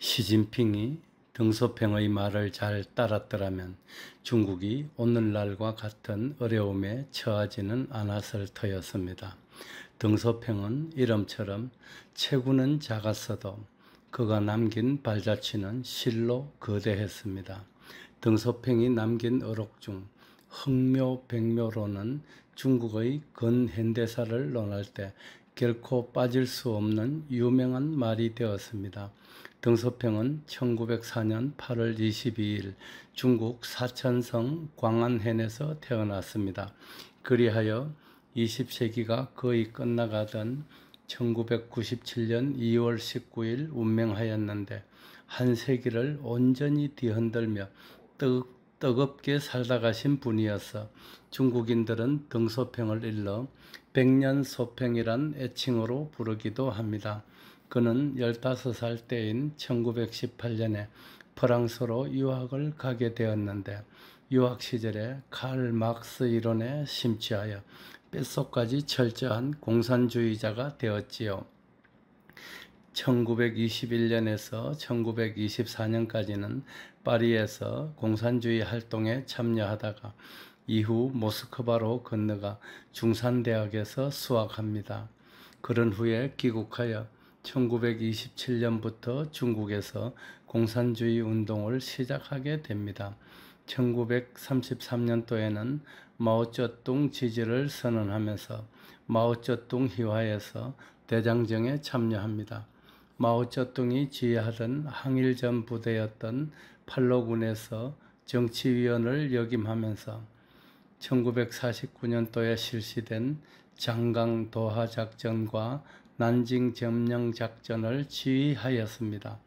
시진핑이 등소평의 말을 잘 따랐더라면 중국이 오늘날과 같은 어려움에 처하지는 않았을 터였습니다. 등소평은 이름처럼 체구는 작았어도 그가 남긴 발자취는 실로 거대했습니다. 등소평이 남긴 어록 중 흥묘백묘로는 중국의 근현대사를 논할 때 결코 빠질 수 없는 유명한 말이 되었습니다. 등소평은 1904년 8월 22일 중국 사천성 광안현에서 태어났습니다. 그리하여 20세기가 거의 끝나가던 1997년 2월 19일 운명하였는데 한 세기를 온전히 뒤흔들며 뜨겁게 살다 가신 분이어서 중국인들은 등소평을 일러 백년소평이란 애칭으로 부르기도 합니다. 그는 15살 때인 1918년에 프랑스로 유학을 가게 되었는데 유학 시절에 칼 막스 이론에 심취하여 뼛속까지 철저한 공산주의자가 되었지요. 1921년에서 1924년까지는 파리에서 공산주의 활동에 참여하다가 이후 모스크바로 건너가 중산대학에서 수학합니다. 그런 후에 귀국하여 1927년부터 중국에서 공산주의 운동을 시작하게 됩니다. 1933년도에는 마오쩌둥 지지를 선언하면서 마오쩌둥 희화에서 대장정에 참여합니다. 마오쩌둥이 지휘하던 항일전 부대였던 팔로군에서 정치위원을 역임하면서 1949년도에 실시된 장강도하작전과 난징 점령작전을 지휘하였습니다.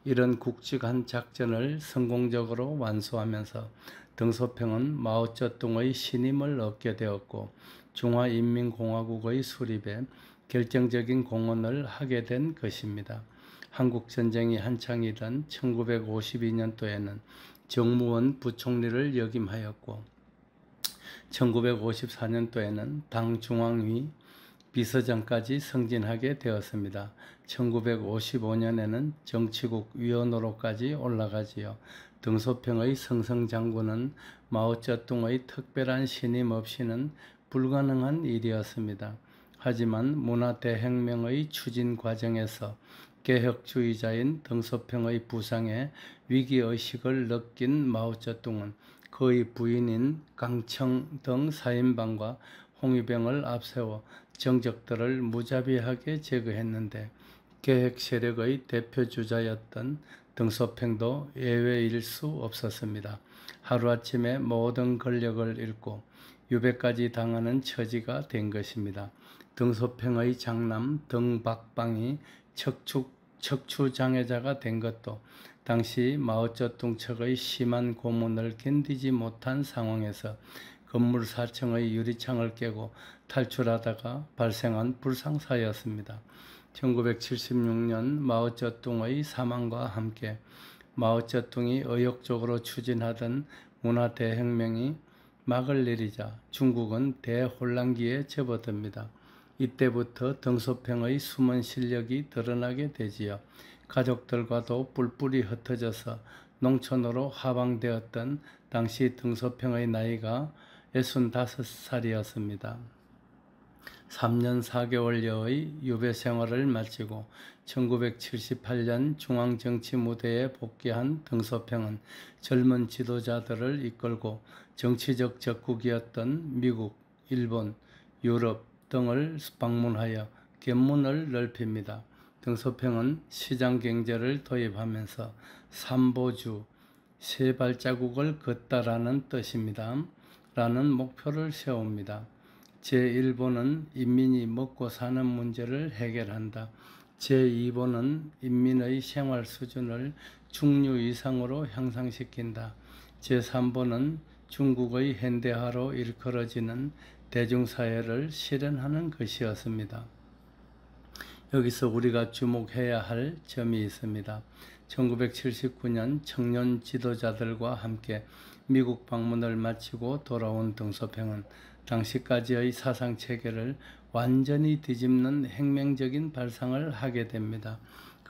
이런 굵직한 작전을 성공적으로 완수하면서 등소평은 마오쩌둥의 신임을 얻게 되었고 중화인민공화국의 수립에 결정적인 공헌을 하게 된 것입니다. 한국전쟁이 한창이던 1952년도에는 정무원 부총리를 역임하였고 1954년도에는 당중앙위 비서장까지 승진하게 되었습니다. 1955년에는 정치국 위원으로까지 올라가지요. 등소평의 승승장구는 마오쩌둥의 특별한 신임 없이는 불가능한 일이었습니다. 하지만 문화대혁명의 추진 과정에서 개혁주의자인 등소평의 부상에 위기의식을 느낀 마오쩌둥은 그의 부인인 강청 등 사인방과 홍위병을 앞세워 정적들을 무자비하게 제거했는데 개혁 세력의 대표주자였던 등소평도 예외일 수 없었습니다. 하루아침에 모든 권력을 잃고 유배까지 당하는 처지가 된 것입니다. 등소평의 장남 등박방이 척추장애자가 된 것도 당시 마오쩌둥 측의 심한 고문을 견디지 못한 상황에서 건물 4층의 유리창을 깨고 탈출하다가 발생한 불상사였습니다. 1976년 마오쩌둥의 사망과 함께 마오쩌둥이 의욕적으로 추진하던 문화대혁명이 막을 내리자 중국은 대혼란기에 접어듭니다. 이때부터 등소평의 숨은 실력이 드러나게 되지요. 가족들과도 뿔뿔이 흩어져서 농촌으로 하방되었던 당시 등소평의 나이가 65살이었습니다. 3년 4개월여의 유배 생활을 마치고 1978년 중앙정치 무대에 복귀한 등소평은 젊은 지도자들을 이끌고 정치적 적국이었던 미국, 일본, 유럽 등을 방문하여 견문을 넓힙니다. 등소평은 시장경제를 도입하면서 삼보주, 세 발자국을 걷다라는 뜻입니다. 라는 목표를 세웁니다. 제1보는 인민이 먹고 사는 문제를 해결한다. 제2보는 인민의 생활 수준을 중류 이상으로 향상시킨다. 제3보는 중국의 현대화로 일컬어지는 대중사회를 실현하는 것이었습니다. 여기서 우리가 주목해야 할 점이 있습니다. 1979년 청년 지도자들과 함께 미국 방문을 마치고 돌아온 등소평은 당시까지의 사상체계를 완전히 뒤집는 혁명적인 발상을 하게 됩니다.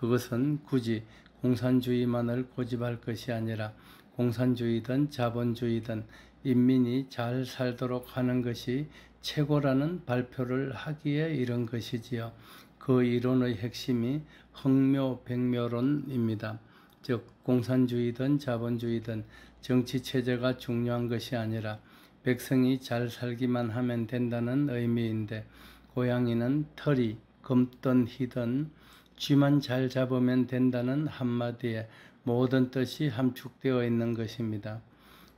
그것은 굳이 공산주의만을 고집할 것이 아니라 공산주의든 자본주의든 인민이 잘 살도록 하는 것이 최고라는 발표를 하기에 이른 것이지요. 그 이론의 핵심이 흥묘백묘론입니다. 즉 공산주의든 자본주의든 정치체제가 중요한 것이 아니라 백성이 잘 살기만 하면 된다는 의미인데, 고양이는 털이 검든 희든 쥐만 잘 잡으면 된다는 한마디에 모든 뜻이 함축되어 있는 것입니다.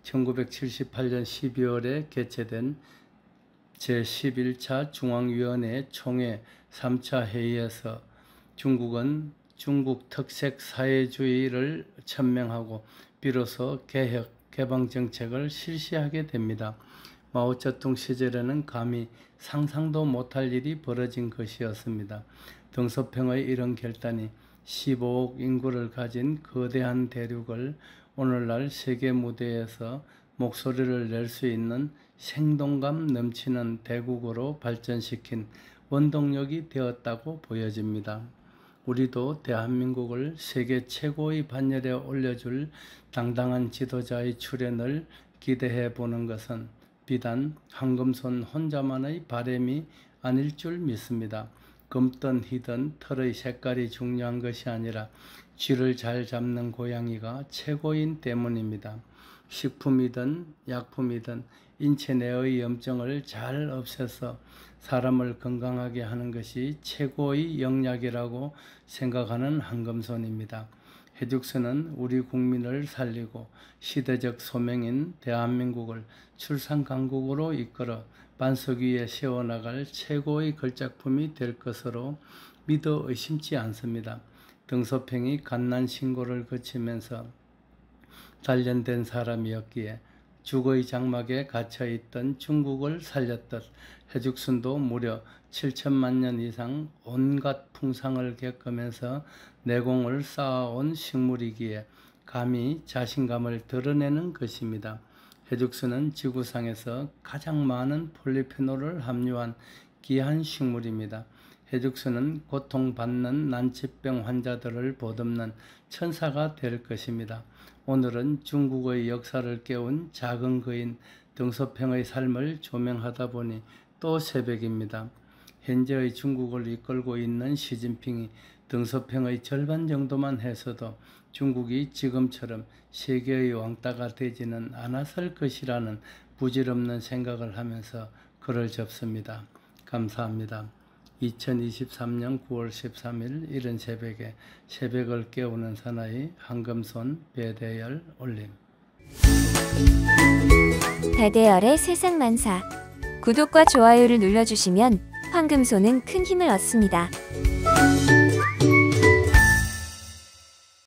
1978년 12월에 개최된 제11차 중앙위원회 총회 3차 회의에서 중국은 중국 특색 사회주의를 천명하고 비로소 개혁, 개방 정책을 실시하게 됩니다. 마오쩌둥 시절에는 감히 상상도 못할 일이 벌어진 것이었습니다. 덩소평의 이런 결단이 15억 인구를 가진 거대한 대륙을 오늘날 세계 무대에서 목소리를 낼 수 있는 생동감 넘치는 대국으로 발전시킨 원동력이 되었다고 보여집니다. 우리도 대한민국을 세계 최고의 반열에 올려줄 당당한 지도자의 출현을 기대해 보는 것은 비단 한금손 혼자만의 바람이 아닐 줄 믿습니다. 검든 희든 털의 색깔이 중요한 것이 아니라 쥐를 잘 잡는 고양이가 최고인 때문입니다. 식품이든 약품이든 인체 내의 염증을 잘 없애서 사람을 건강하게 하는 것이 최고의 영약이라고 생각하는 한금손입니다. 해죽선은 우리 국민을 살리고 시대적 소명인 대한민국을 출산 강국으로 이끌어 반석 위에 세워나갈 최고의 걸작품이 될 것으로 믿어 의심치 않습니다. 덩소평이 갓난 신고를 거치면서 단련된 사람이었기에 죽의 장막에 갇혀있던 중국을 살렸듯 해죽순도 무려 7천만 년 이상 온갖 풍상을 겪으면서 내공을 쌓아온 식물이기에 감히 자신감을 드러내는 것입니다. 해죽순은 지구상에서 가장 많은 폴리페놀을 함유한 귀한 식물입니다. 해죽순은 고통받는 난치병 환자들을 보듬는 천사가 될 것입니다. 오늘은 중국의 역사를 깨운 작은 거인 덩소평의 삶을 조명하다 보니 또 새벽입니다. 현재의 중국을 이끌고 있는 시진핑이 덩소평의 절반 정도만 해서도 중국이 지금처럼 세계의 왕따가 되지는 않았을 것이라는 부질없는 생각을 하면서 글을 접습니다. 감사합니다. 2023년 9월 13일 이른 새벽에 새벽을 깨우는 사나이 한금손 배대열 올림. 배대열의 세상만사. 구독과 좋아요를 눌러주시면 황금손은 큰 힘을 얻습니다.